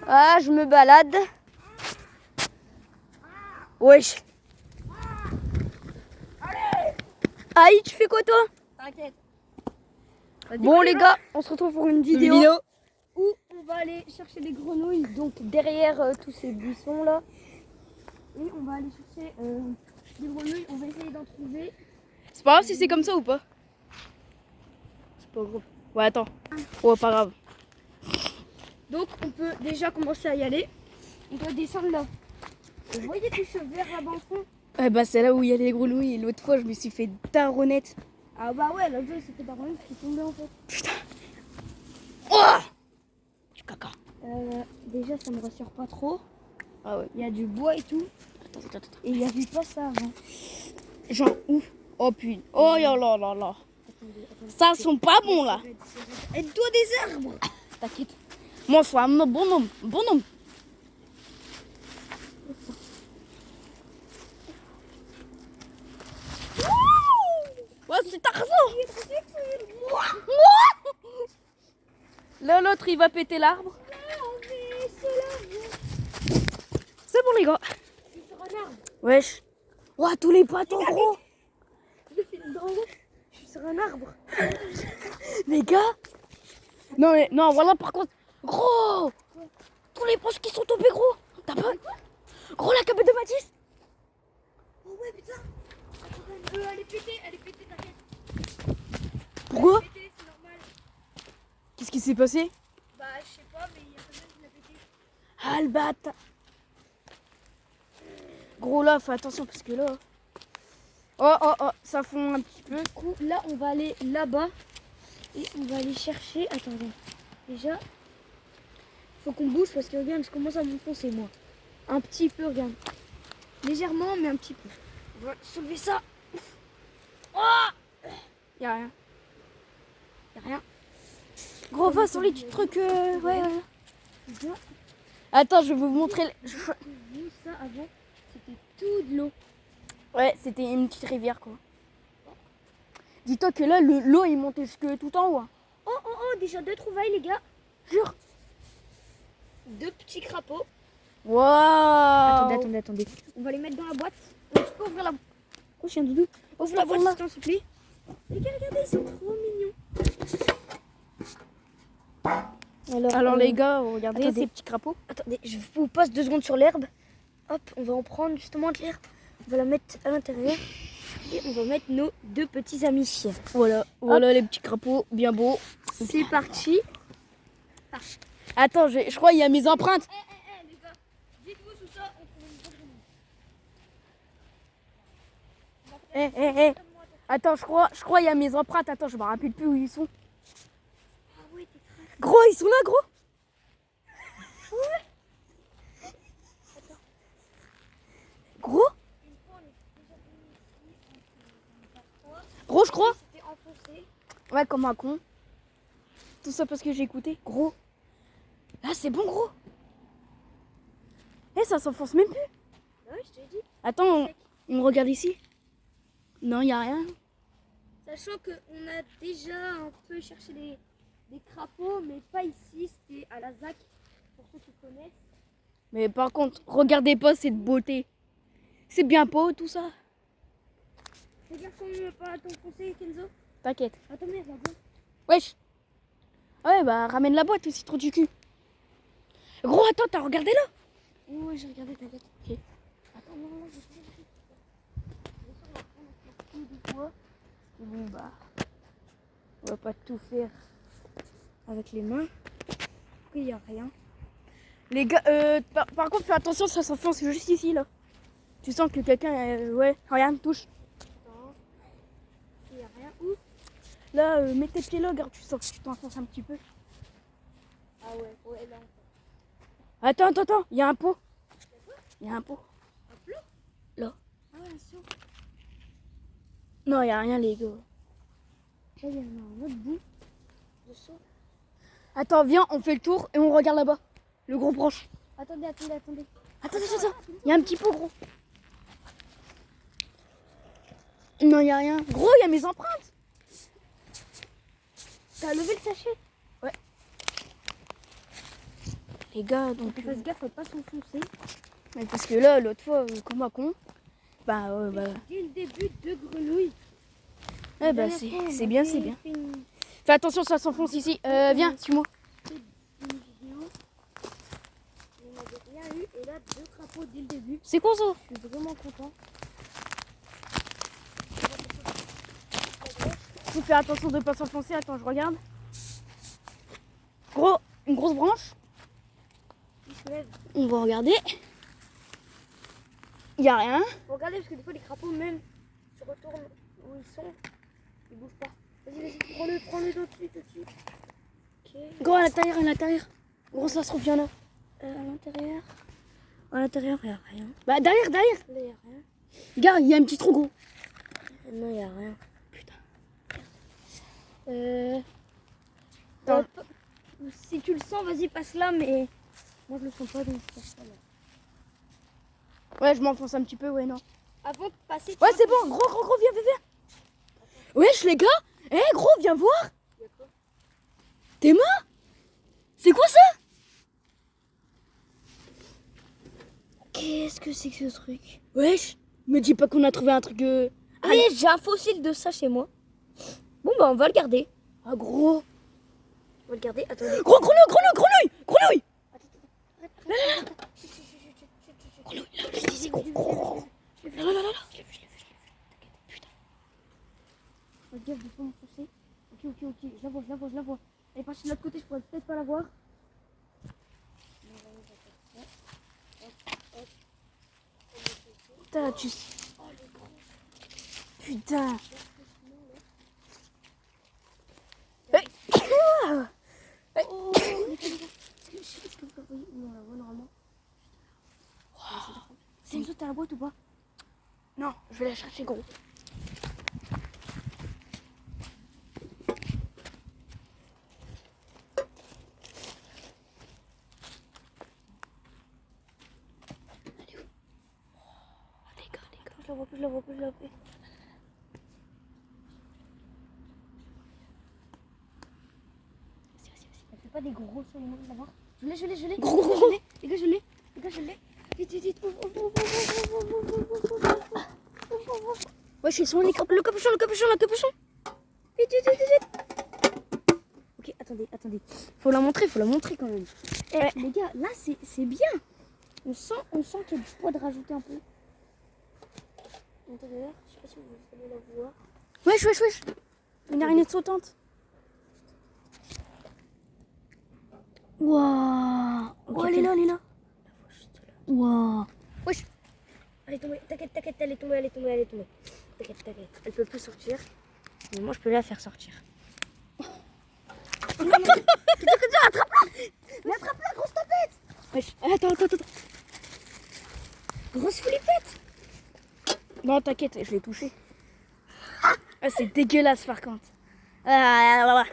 Ah, je me balade. Wesh. Aïe, tu fais quoi toi? T'inquiète. Bon les gars, on se retrouve pour une vidéo où on va aller chercher des grenouilles, donc derrière tous ces buissons là. Et on va aller chercher des grenouilles, on va essayer d'en trouver. C'est pas grave si c'est comme ça ou pas? C'est pas grave. Ouais, attends. Ouais, pas grave. Donc on peut déjà commencer à y aller. On doit descendre là. Vous voyez tout ce verre là-bas en fond? Ouais, bah c'est là où il y a les grenouilles. Et l'autre fois, je me suis fait taronnette. Ah bah ouais, l'autre fois c'était par contre qui est tombé en fait. Putain. Oh du caca. Déjà ça me rassure pas trop. Ah ouais. Il y a du bois et tout. Attends. Et il y avait pas ça avant. Genre où? Oh putain. Oh là là là là. Ça sent pas bon là. Aide-toi des arbres. T'inquiète. Moi, je suis un bonhomme. Bonhomme. Ouais, c'est Tarzan. Là, l'autre, il va péter l'arbre. C'est bon, les gars. Wesh. Ouah, tous les bâtons, gros. Je suis sur un arbre. Les gars. Non, mais, non, voilà, par contre. Gros. Tous les branches qui sont tombées, gros. T'as pas? Gros, la cabane de Mathis. Oh ouais, putain. Elle est pétée, t'inquiète. Pourquoi? Elle est pétée, c'est normal. Qu'est-ce qui s'est passé? Bah, je sais pas, mais il y a quelqu'un qui l'a pété. Ah, le bâtard. Gros, là, fais attention parce que là. Oh, ça fond un petit peu. Du coup, là, on va aller là-bas. Et on va aller chercher. Attends. Déjà, faut qu'on bouge parce que regarde, je commence à m'enfoncer, moi. Un petit peu, regarde. Légèrement, mais un petit peu. On va soulever ça. Oh! Y'a rien. Y'a rien. Gros, va sur les petits trucs. Ouais. Déjà, Attends, je vais vous montrer. j'ai vu ça avant. C'était tout de l'eau. Ouais, c'était une petite rivière, quoi. Dis-toi que là, l'eau, il montait jusque tout en haut. Hein. Oh, déjà 2 trouvailles, les gars. Jure. 2 petits crapauds. Waouh. Attendez. On va les mettre dans la boîte. Tu peux ouvrir la boîte. Oh, chien doudou. Ouvre la boîte, s'il te plaît. Les gars, regardez, ils sont trop mignons. Alors les gars, regardez attendez. ces petits crapauds. Attendez, je vous passe 2 secondes sur l'herbe. Hop, on va en prendre justement de l'herbe. On va la mettre à l'intérieur. Et on va mettre nos 2 petits amis. Voilà les petits crapauds, bien beaux. C'est parti. Attends, je crois qu'il y a mes empreintes. Les gars, dites-vous sous ça, on trouve une bonne grenouille. Attends, je crois qu'il y a mes empreintes. Attends, je me rappelle plus où ils sont. Ah ouais, t'es très... Gros, ils sont là, gros. Gros. Gros, je crois. C'était enfoncé. Ouais, comme un con. Tout ça parce que j'ai écouté. Gros. Là, c'est bon, gros. Eh, ça s'enfonce même plus. Ouais, je t'ai dit. Attends, on regarde ici. Non, il n'y a rien. Sachant qu'on a déjà un peu cherché des crapauds, mais pas ici, c'était à la ZAC, pour ceux qui connaissent. Mais par contre, regardez pas cette beauté. C'est bien beau tout ça. Fais gaffe quand même pas t'enfoncer, Kenzo. T'inquiète. Attends, mais regarde. Wesh. Ouais, bah ramène la boîte aussi, trop du cul. Gros, attends, t'as regardé là? Ouais, j'ai regardé, t'inquiète. Ok. Attends, non, j'ai pas regardé. Bon, bah. On va pas tout faire avec les mains. Il n'y a rien. Les gars, par contre, fais attention, ça s'enfonce juste ici là. Tu sens que quelqu'un. Ouais, regarde, touche. Attends. Il n'y a rien. Où? Là, mets tes pieds là, regarde, tu sens que tu t'enfonces un petit peu. Ah ouais, là. Attends, il y a un pot. Il y a un pot. Un plot? Là. Ah ouais, sûr. Non, il y a rien, les gars. Là, il y en a un autre bout de saut. Attends, viens, on fait le tour et on regarde là-bas. Le gros branche. Attendez. Attends. Il y a un petit pot, gros. Non, il y a rien. Gros, il y a mes empreintes. T'as levé le sachet? Ouais. Les gars, donc. Donc fasse gaffe à pas s'enfoncer. Mais parce que là, l'autre fois, comme un con, bah. Dès le début, 2 grenouilles. Eh bah, c'est bien, c'est bien. Fais attention, ça s'enfonce ici. Viens, suis-moi. Une vidéo. On n'avait rien eu. Et là, 2 crapauds dès le début. C'est quoi ça? Je suis vraiment content. Faut faire attention de ne pas s'enfoncer. Attends, je regarde. Gros, une grosse branche. Ils se lèvent. On va regarder. Il n'y a rien. Faut regarder parce que des fois, les crapauds, même, se retournent où ils sont. Ils bougent pas. Vas-y, prends-le tout de suite. Ok. Gros, à l'intérieur. Gros, ça se trouve bien là. À l'intérieur. À l'intérieur, il n'y a rien. Bah, derrière. Là, il n'y a rien. Regarde, il y a un petit trou, gros. Non, il n'y a rien. Putain. Attends. Si tu le sens, vas-y, passe là, mais moi, je le sens pas, donc je passe pas là. Ouais, je m'enfonce un petit peu, ouais, non. Avant de passer... Ouais, c'est bon. Gros, viens. Wesh, les gars. Gros, viens voir. Il y a quoi? T'es mort? C'est quoi ça? Qu'est-ce que c'est que ce truc? Wesh, me dis pas qu'on a trouvé un truc... Allez, j'ai un fossile de ça chez moi. Bon, bah, on va le garder. Ah, gros. On va le garder, attendez. Gros, grenouille. Grenouille, Je te disais, gros. Je l'ai vu. Putain. Fais gaffe de pas m'enfoncer. Ok. Je la vois. Elle est partie de l'autre côté, je pourrais peut-être pas la voir. Putain, Putain. Oh, est-ce que vous la voyez? Non, on la voit normalement. C'est une saute à la boîte ou pas? Non, je vais la chercher, gros. Elle est où? Oh, les gars. Je la vois plus. Elle fait pas des gros sur les mains de la voir. Je l'ai. Gros. Les gars, je l'ai. Vite. Ouvre. Ouais, je suis sur le capuchon. Vite. Ok, attendez. Faut la montrer quand même. Ouais. Les gars, là, c'est bien. On sent qu'il y a du poids de rajouter un peu. À l'intérieur, je sais pas si vous allez la voir. Wesh. Une araignée sautante. Waouh. Ok, Oh, elle est là. Waouh. Wesh. Elle est tombée, t'inquiète, elle est tombée. T'inquiète. Elle peut plus sortir. Mais moi, je peux la faire sortir. Mais attrape-la, grosse tapette. Wesh. Attends. Grosse flippette. Non, t'inquiète, je l'ai touché. Ah, c'est dégueulasse par contre. Ah.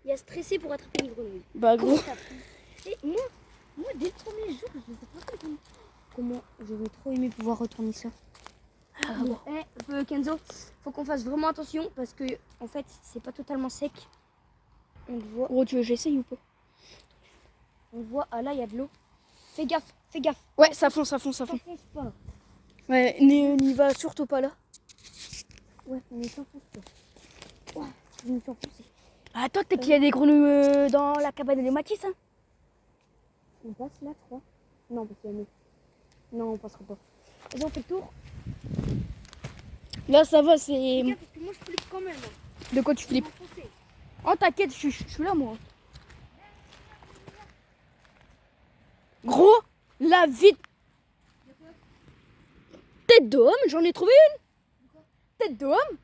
Il a stressé pour attraper une grenouille. Bah gros. Et moi, dès le premier jour, je ne sais pas comment j'aurais trop aimé pouvoir retourner ça. Kenzo, faut qu'on fasse vraiment attention parce que en fait, c'est pas totalement sec. On le voit. Gros, tu veux que j'essaye ou pas? On le voit. Ah là, il y a de l'eau. Fais gaffe. Ouais, ça fonce. Ça fonce pas. Ouais, n'y va surtout pas là. Ouais, on ne s'enfonce pas. Ouais, je me suis enfoncé. Attends, peut-être qu'il y a des grenouilles dans la cabane de Mathis. Hein. On passe là, je crois. Non, parce qu'il y a nous. Non, on passera pas. Vas-y, on fait le tour. Là, ça va, c'est... Les gars, parce que moi, je flippe quand même. De quoi tu flippes? Oh, t'inquiète, je suis là, moi. Gros, la vite. Tête d'homme, j'en ai trouvé une. Tête d'homme.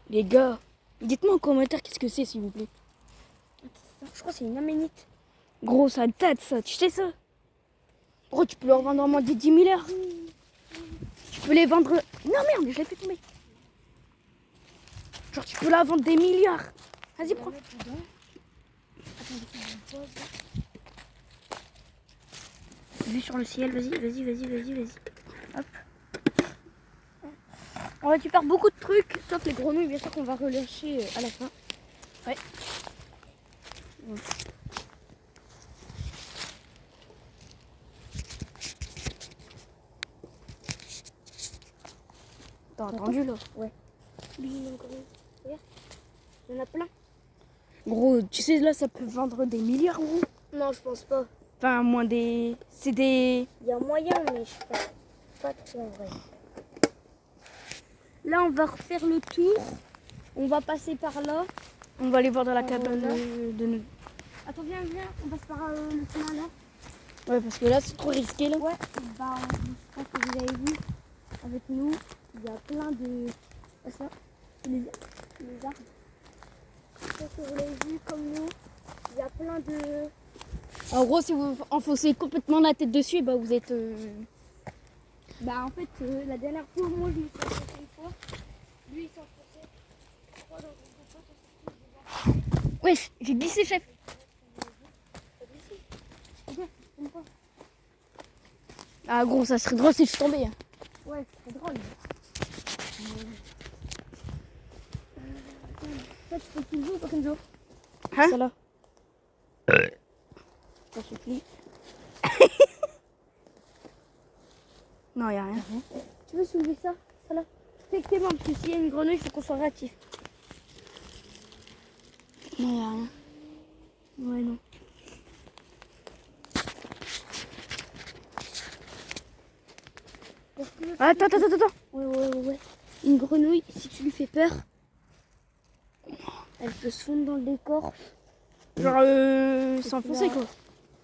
Les gars, dites-moi en commentaire qu'est-ce que c'est, s'il vous plaît. Je crois que c'est une aménite. Gros, ça date, ça. Tu sais ça? Gros, tu peux le revendre en moins de 10 000 heures. Tu peux les vendre... Non, merde, je l'ai fait tomber. Genre, tu peux la vendre des milliards. Vas-y, prends. Vue sur le ciel, vas-y. Hop. On récupère beaucoup de trucs, sauf les grenouilles, bien sûr qu'on va relâcher à la fin. Ouais. T'as entendu là? Ouais. Lui, il est encore une. Regarde. Il y en a plein. Gros, tu sais, là, ça peut vendre des milliards, gros. Non, je pense pas. Enfin, moins des... C'est des... Il y a moyen, mais je pense pas trop en vrai. Là, on va refaire le tour. On va passer par là. On va aller voir dans la cabane Voilà. de nous. Attends, viens. On passe par le chemin là. Ouais, parce que là, c'est trop risqué, là. Ouais, bah, je pense que vous avez vu avec nous, il y a plein de. Ah, ça, c'est les arbres. Je pense que vous l'avez vu comme nous, il y a plein de. En gros, si vous enfoncez complètement la tête dessus, bah, vous êtes... Bah, en fait, la dernière fois, moi je me suis enfoncé une fois. Lui il s'est enfoncé. Je crois dans une pote. Wesh, j'ai glissé, chef. Ah, gros, ça serait drôle si je tombais. Hein. Ouais, c'est drôle. Ça, tu fais toujours ou pas comme ça? Hein? Ça là. Ça suffit. Non, y a rien. Tu veux soulever ça? Ça là? Fais que tes mains, parce que s'il y a une grenouille, il faut qu'on soit réactif. Non, y a rien. Ouais, non. Attends. Ouais. Une grenouille, si tu lui fais peur, elle peut se fondre dans le décor. Genre, s'enfoncer, quoi.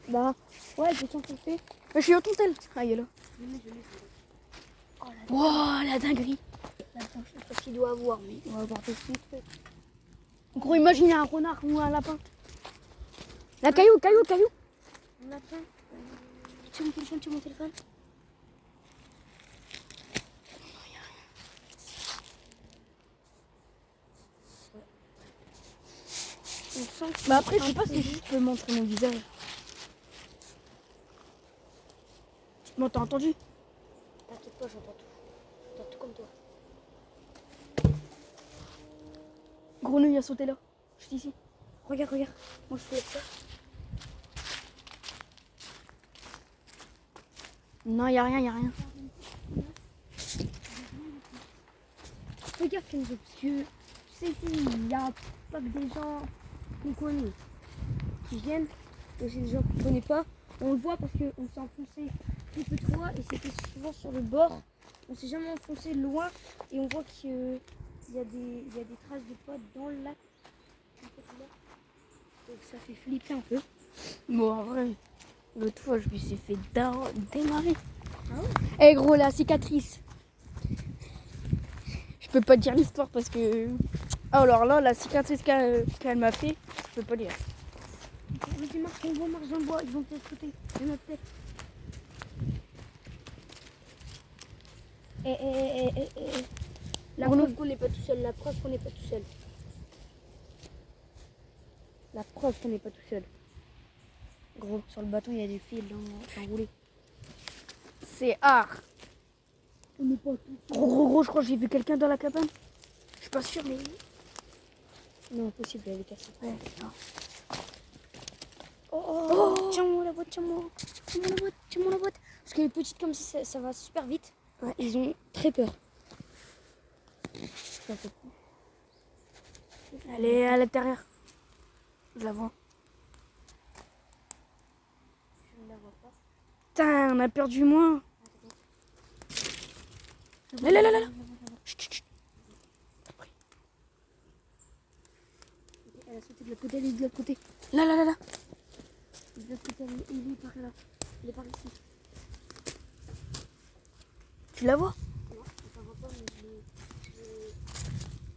Bah, ouais, elle peut s'enfoncer. Ouais, je suis au tontel. Ah, il est là. Oh là là, Wow, la dinguerie. attends, je sais pas qu'il doit avoir, mais on va voir tout de suite. Gros, imagine un renard ou un lapin. La caillou. On attend. Tu as mon téléphone. On sent que Bah après, je un sais pas peu si je peux montrer mon visage. Bon, t'as entendu? T'inquiète pas, j'entends tout. J'entends tout comme toi. Grenouille a sauté là. Je suis ici. Regarde. Moi, je fais ça. Non, y a rien. Regarde, Kenzo, parce que tu sais, ici, il n'y a pas que des gens qu'on connaît qui viennent. Il y a aussi des gens qu'on ne connaît pas. On le voit parce qu'on s'est enfoncé très peu de fois et c'était souvent sur le bord. On s'est jamais enfoncé loin et on voit qu'il y a des traces de pas dans le lac. Donc ça fait flipper un peu. Bon, en vrai, l'autre fois, je me suis fait démarrer. Ah ouais? Eh gros, la cicatrice. Je peux pas te dire l'histoire parce que... Oh, alors là, la cicatrice qu'elle m'a fait, je peux pas dire. Vas-y, marche dans le bois, ils vont peut-être sauter. Il y en a peut-être. La Bruno. preuve qu'on n'est pas tout seul, la preuve qu'on n'est pas tout seul. La preuve qu'on n'est pas tout seul. Gros, sur le bateau, il y a des fils enroulés. C'est art. On n'est pas tout seul. Gros, je crois que j'ai vu quelqu'un dans la cabane. Je suis pas sûre, mais... Non, impossible, elle est cassée. Ouais, non. Oh, tiens-moi la boîte, tiens-moi la boîte. Parce qu'elle est petite comme ça va super vite. Ouais. Ils ont très peur. Elle est à l'intérieur. Je la vois. Je ne la vois pas. Putain, on a perdu moins. Là. Chut. Elle a sauté de l'autre côté, elle est de l'autre côté. Là. De l'autre côté, il est par là. Il est par ici. Tu la vois? Non, je ne la vois pas, mais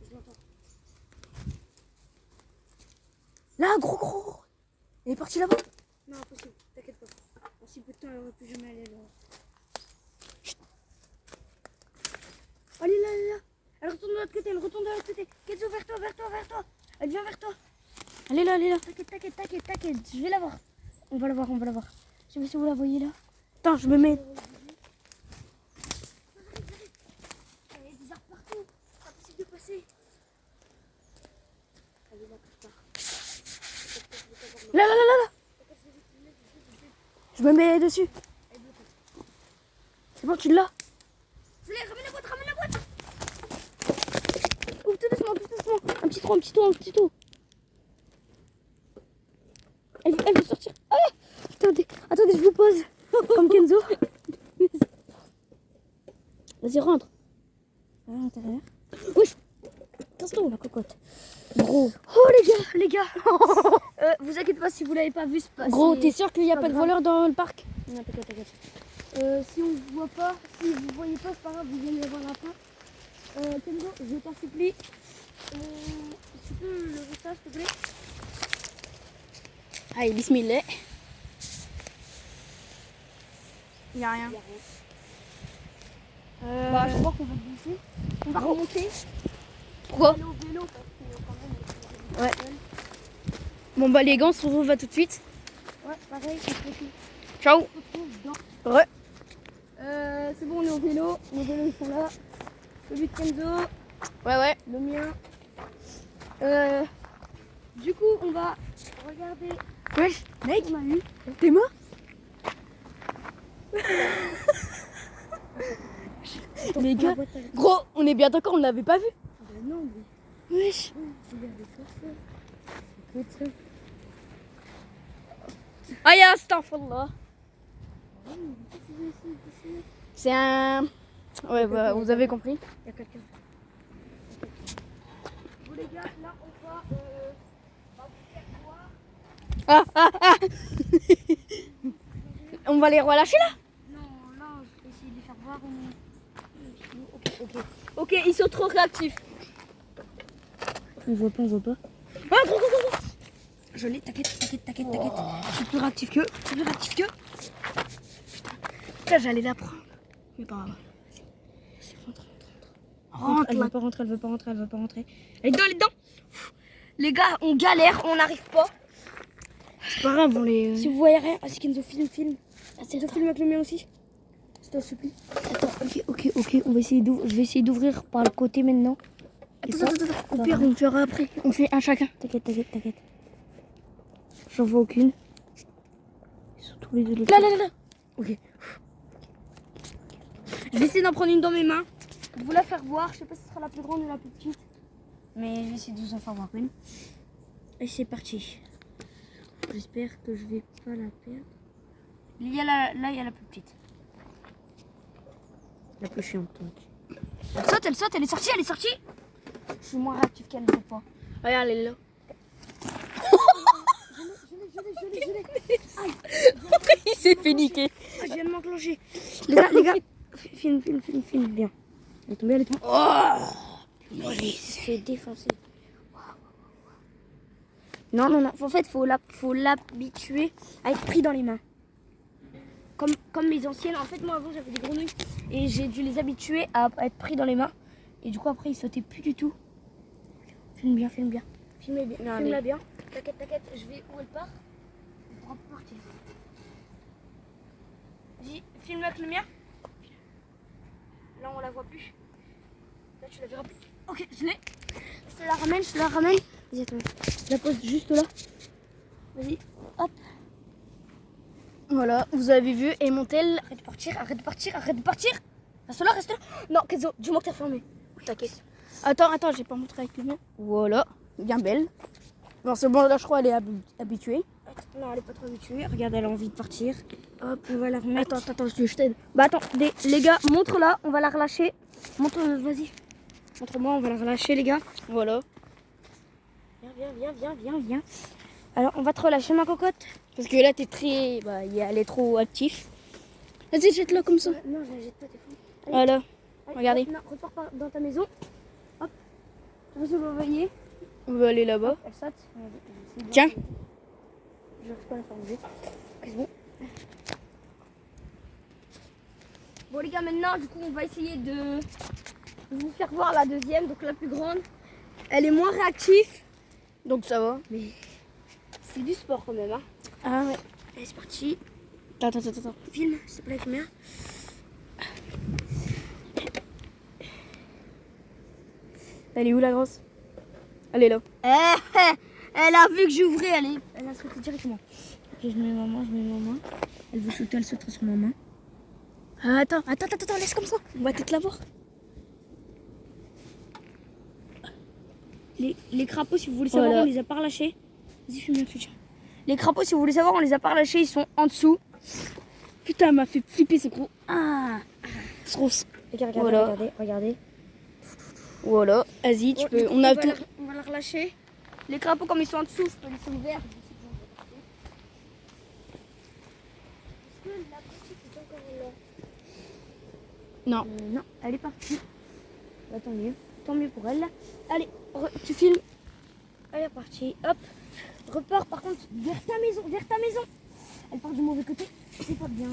je l'entends. Là, gros. Elle est partie là-bas. Non, impossible, t'inquiète pas. En si peu de temps, elle aurait pu jamais aller là. Elle est là. Elle retourne de l'autre côté, Kenzo, vers toi. Elle vient vers toi. Elle est là. T'inquiète, je vais la voir. On va la voir. Je sais pas si vous la voyez là. Attends, je me mets... Il y a des arbres partout, c'est impossible de passer. Elle est là quelque part. Là, là, là, là, là. Je me mets dessus. C'est bon, tu l'as. Je l'ai, ramène la boîte. Ouvre tout doucement, tout doucement. Un petit trou, un petit trou, un petit trou. Elle veut sortir. Ah, attendez, je vous pose. Comme Kenzo. Vas-y, rentre. À l'intérieur. Wesh. Casse-toi, la cocotte. Gros. Oh les gars. Vous inquiétez pas si vous l'avez pas vu, c'est pas. Gros, c'est- t'es sûr qu'il n'y a pas pas de grave. voleur dans le parc? Non, t'inquiète. Si on vous voit pas, si vous voyez pas, c'est pas grave, vous viendrez voir après. Kenzo, je t'en supplie. Tu peux le ça, s'il te plaît? Allez, bismillah. Il n'y a rien. Bah, je crois qu'on va te baisser. On va remonter. Pourquoi? Aller au vélo parce que quand même. Ouais. Bon bah les gants, on se retrouve à tout de suite. Ouais, pareil, c'est petit. Ciao. On se retrouve dans. Ouais. C'est bon, on est au vélo. Nos vélos ils sont là. Celui de Kenzo, Ouais. le mien. Du coup, on va regarder Wesh, mec, ce qu'on a eu. t'es mort? Les gars, gros, on est bien d'accord, on l'avait pas vu. Non, mais. Wesh. Regardez ça. Écoute. Aïe, astaghfirullah. C'est un... Ouais, bah, vous avez compris. Il y a quelqu'un. Bon les gars, là on va vous faire voir. On va les relâcher là? Non, là je vais essayer de les faire voir. Ok, ils sont trop réactifs. On voit pas. Ah, gros. Je l'ai, t'inquiète. Je suis plus réactif qu'eux. Putain, j'allais la prendre. Mais pas grave. Rentre Elle là. veut pas rentrer. Elle est dedans. Pff, les gars, on galère, on n'arrive pas. C'est pas grave, on les... Si vous voyez rien, c'est Kenzo, filme. Filme avec le mien aussi. Je t'en supplie. Attends, ok, on va essayer d'ouvrir. Je vais essayer d'ouvrir par le côté maintenant. Attends. Au pire, on le fera après. On fait un chacun. T'inquiète. J'en vois aucune. Ils sont tous les deux Là. Ok. Je vais essayer d'en prendre une dans mes mains. De vous la faire voir. Je sais pas si ce sera la plus grande ou la plus petite. Mais je vais essayer de vous en faire voir une. Et c'est parti. J'espère que je vais pas la perdre. Il y a là, il y a la plus petite. La plus chiante donc. Elle saute, elle est sortie. Je suis moins réactif qu'elle, cette fois. Regarde, elle est là. Je l'ai. Il s'est fait niquer. Je viens de m'enclencher. Les gars, filme bien. Elle est tombée. Oh, Il s'est fait défoncer. Non. En fait, faut l'habituer à être pris dans les mains. Comme mes anciennes. En fait, moi avant j'avais des grenouilles et j'ai dû les habituer à être pris dans les mains. Et du coup après ils sautaient plus du tout. Filme bien. Filme-la bien. T'inquiète. Je vais où elle part. Elle pourra plus partir. Vas-y, filme avec le mien. Là on la voit plus. Là tu la verras plus. Ok, je l'ai. Je te la ramène. Vas-y, attends. Je la pose juste là. Vas-y, hop. voilà, vous avez vu. Et Montel. Arrête de partir. Reste là. Non, Kenzo, dis-moi que t'as fermé. T'inquiète. Attends, j'ai pas montré avec le mien. Voilà, bien belle. Bon, c'est bon, là je crois elle est habituée. Non, elle est pas trop habituée. Regarde, elle a envie de partir. Hop, on va la remettre. Attends, je t'aide. Bah attends, les gars, montre-la. On va la relâcher. Vas-y. Montre-moi, on va la relâcher, les gars. Voilà. Viens. Alors, on va te relâcher, ma cocotte. Parce que là t'es très... Bah, elle est trop active. Vas-y, jette-la comme ça. Non, je la jette pas, t'es fou. Allez, Voilà, allez, regardez. Non, repars pas dans ta maison. Hop. Vous voyez. On va aller là-bas. Elle saute. Tiens. Je n'arrive pas à la faire bouger. C'est bon. Bon les gars, maintenant du coup on va essayer de vous faire voir la deuxième, donc la plus grande. Elle est moins réactive, Donc ça va. mais c'est du sport quand même. Hein. Ah ouais. Allez, c'est parti. Attends. Filme, s'il te plaît, avec mère. Elle est où la grosse? Elle est là. Elle a vu que j'ouvrais, elle a sauté directement. Ok, je mets ma main, Elle veut sauter, elle sautera sur ma main. Attends, laisse comme ça. On va peut-être la voir. Les crapauds, si vous voulez savoir, Voilà. on les a pas relâchés. Vas-y, filme bien, futur. Les crapauds, si vous voulez savoir, on les a pas relâchés, ils sont en dessous. Putain, elle m'a fait flipper ce gros. Ah, grosse. Regardez, Voilà. regardez. Voilà, vas-y, tu peux. On va a tout. on va la relâcher. Les crapauds, comme ils sont en dessous, je peux laisser ouvert. Est-ce que la petite est encore là? Non. Non, elle est partie. Bah, tant mieux pour elle. Allez, tu filmes. Elle est partie. Hop, repars par contre vers ta maison, Elle part du mauvais côté, c'est pas bien.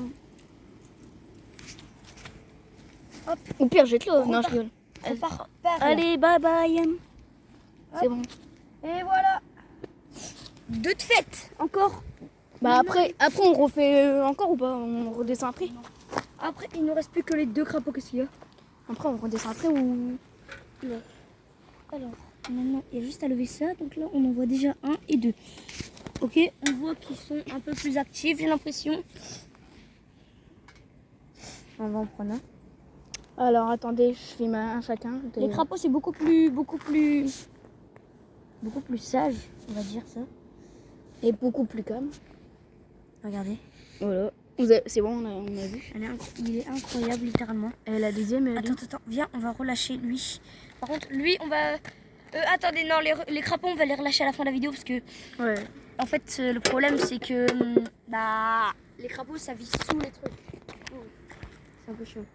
Hop, Au pire, jette-le. Non, je rigole. repars par là. Allez, bye bye. C'est bon. Et voilà. Deux de fête, encore. Bah après on refait encore ou pas? On redescend après? Après, il ne reste plus que les deux crapauds, qu'est-ce qu'il y a? Après on redescend après ou... Alors, maintenant, il y a juste à lever ça. Donc là, on en voit déjà 1 et 2. Ok, on voit qu'ils sont un peu plus actifs, j'ai l'impression. On va en prendre un. Alors attendez, je filme un chacun. Les crapauds, c'est beaucoup plus sage, on va dire ça. Et beaucoup plus calme. Regardez. Voilà. C'est bon, on a vu. Il est incroyable, littéralement. Et la deuxième, elle est... Attends, viens, on va relâcher lui. Par contre, lui, on va... attendez, non, les crapauds, on va les relâcher à la fin de la vidéo parce que... Ouais. En fait, le problème, c'est que... les crapauds, ça vit sous les trucs. C'est un peu chaud.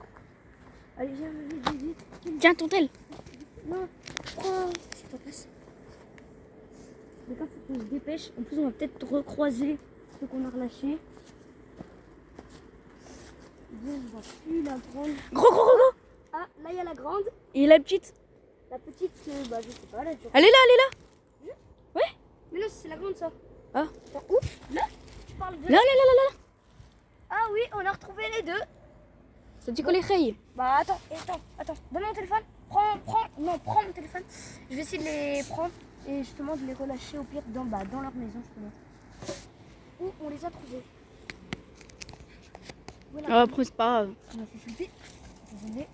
Allez, viens, vite. Tiens, ton tel. Non, prends. C'est pas place. Les gars, faut qu'on se dépêche. En plus, on va peut-être recroiser ceux qu'on a relâchés. Bien, on va plus la grande. Gros. Ah, là, il y a la grande. Et la petite? La petite, je sais pas, elle a dû... Elle est là. Mais non, c'est la grande, ça. Ah. Attends, où? Là? Tu parles de... Là. Ah oui, on a retrouvé les deux. Ça dit qu'on les raye. Bah, attends. Donne mon téléphone. Prends mon téléphone. Je vais essayer de les prendre et justement de les relâcher au pire dans leur maison, justement. Où on les a trouvés. Voilà. Ah, après, c'est pas grave. On a fait flipper. Désolé.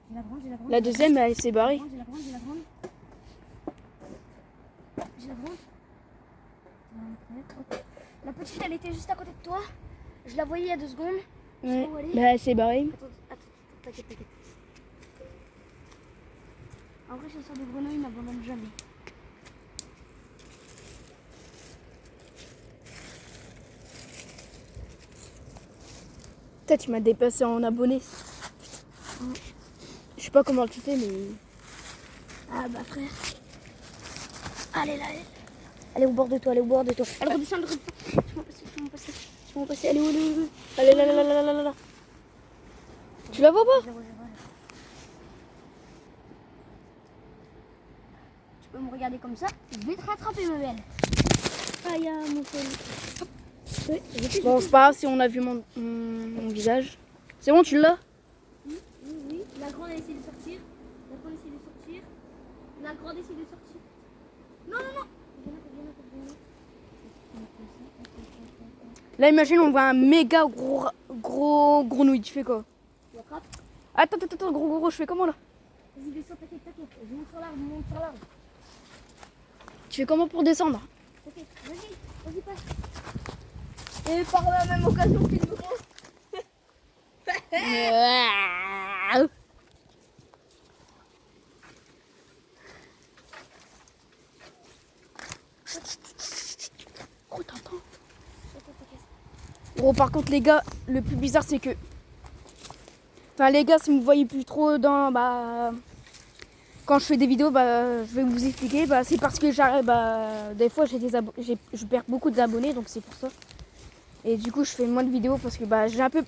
J'ai la grande. La deuxième, elle s'est barrée. J'ai la grande. Hop. La petite, elle était juste à côté de toi. Je la voyais il y a 2 secondes. Ouais. Où elle est. Bah, elle s'est barrée. Attends, t'inquiète. En vrai, chasseur de grenouilles n'abandonne jamais. Peut-être tu m'as dépassé en abonnés. Je sais pas comment tu fais, mais... Ah bah frère. Allez là. Elle est au bord de toi. Elle redescend. Je m'en passer. Elle est où? Allez, là. Tu la vois pas? Tu peux me regarder comme ça. Je vais te rattraper, ma belle. Aïe, mon col. Ouais, Bon, c'est pas grave si on a vu mon visage. C'est bon, tu l'as? Oui. La grande essaie de sortir. La grande essaie de sortir. Non. Viens. Là, imagine, on voit un méga gros grenouille. Tu fais quoi? La frappe. Attends, gros, je fais comment là? Vas-y, descends, t'inquiète. Je monte sur l'arbre. Tu fais comment pour descendre? Ok, vas-y, passe. Et par la même occasion, filme-moi. Gros, t'entends? Gros, par contre, les gars, le plus bizarre, c'est que... Enfin, les gars, si vous voyez plus trop dans... Quand je fais des vidéos, je vais vous expliquer. C'est parce que j'arrive... des fois, je perds beaucoup d'abonnés, donc c'est pour ça. Et du coup, je fais moins de vidéos parce que j'ai un peu...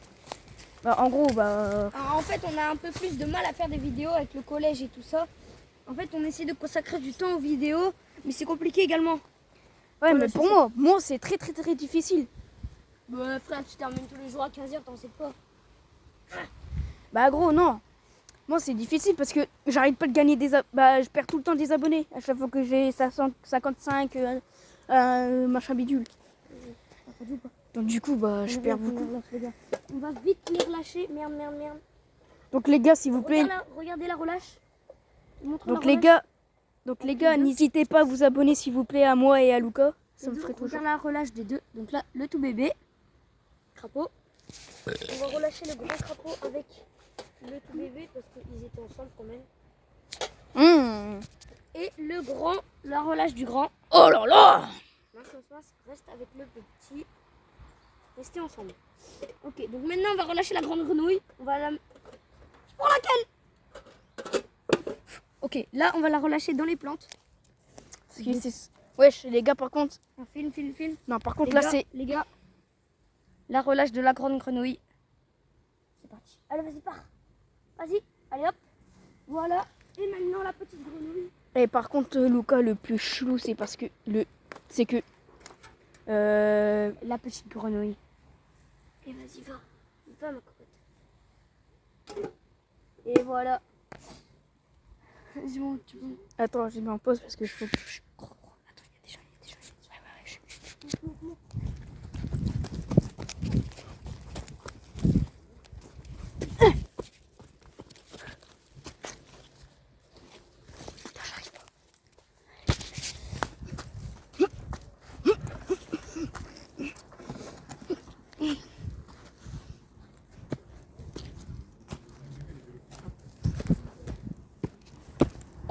en gros, Alors, en fait, on a un peu plus de mal à faire des vidéos avec le collège et tout ça. En fait, on essaie de consacrer du temps aux vidéos, mais c'est compliqué également. Ouais, Voilà, mais c'est pour ça. moi, c'est très difficile. Bah frère, tu termines tous les jours à 15h, t'en sais pas. Bah gros, non. Moi, c'est difficile parce que j'arrête pas de gagner je perds tout le temps des abonnés à chaque fois que j'ai 55 machin bidule. Donc du coup, je perds beaucoup. On va vite les relâcher. Merde, merde, merde. Donc les gars, s'il vous plaît. Regardez la relâche. Donc les gars, n'hésitez pas à vous abonner s'il vous plaît à moi et à Luca. Ça me ferait trop Regarde la relâche des deux. Donc là, le tout bébé. Crapaud. On va relâcher le grand crapaud avec le tout bébé parce qu'ils étaient ensemble quand même. Et le grand, la relâche du grand. Oh là là! Reste avec le petit. Restez ensemble. Ok, donc maintenant on va relâcher la grande grenouille. On va la... Je prends laquelle? Ok, là on va la relâcher dans les plantes. Wesh, les gars, par contre. Film. Non, par contre, Les là gars, c'est. Les gars, la relâche de la grande grenouille. C'est parti. Allez, vas-y, pars. Vas-y, allez hop. Voilà. Et maintenant la petite grenouille. Et par contre, Luca, le plus chelou, c'est parce que c'est que la petite grenouille. Et vas-y, va. Va, ma cocotte. Et voilà. Attends, je mets en pause parce que je faut. Attends, il y a des gens. Putain, j'arrive pas.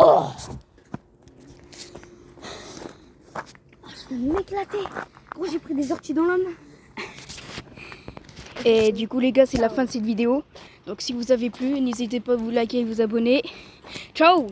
Oh! Je vais m'éclater. Gros, j'ai pris des orties dans l'homme. Et du coup les gars, c'est la fin de cette vidéo. Donc si vous avez plu, n'hésitez pas à vous liker et vous abonner. Ciao!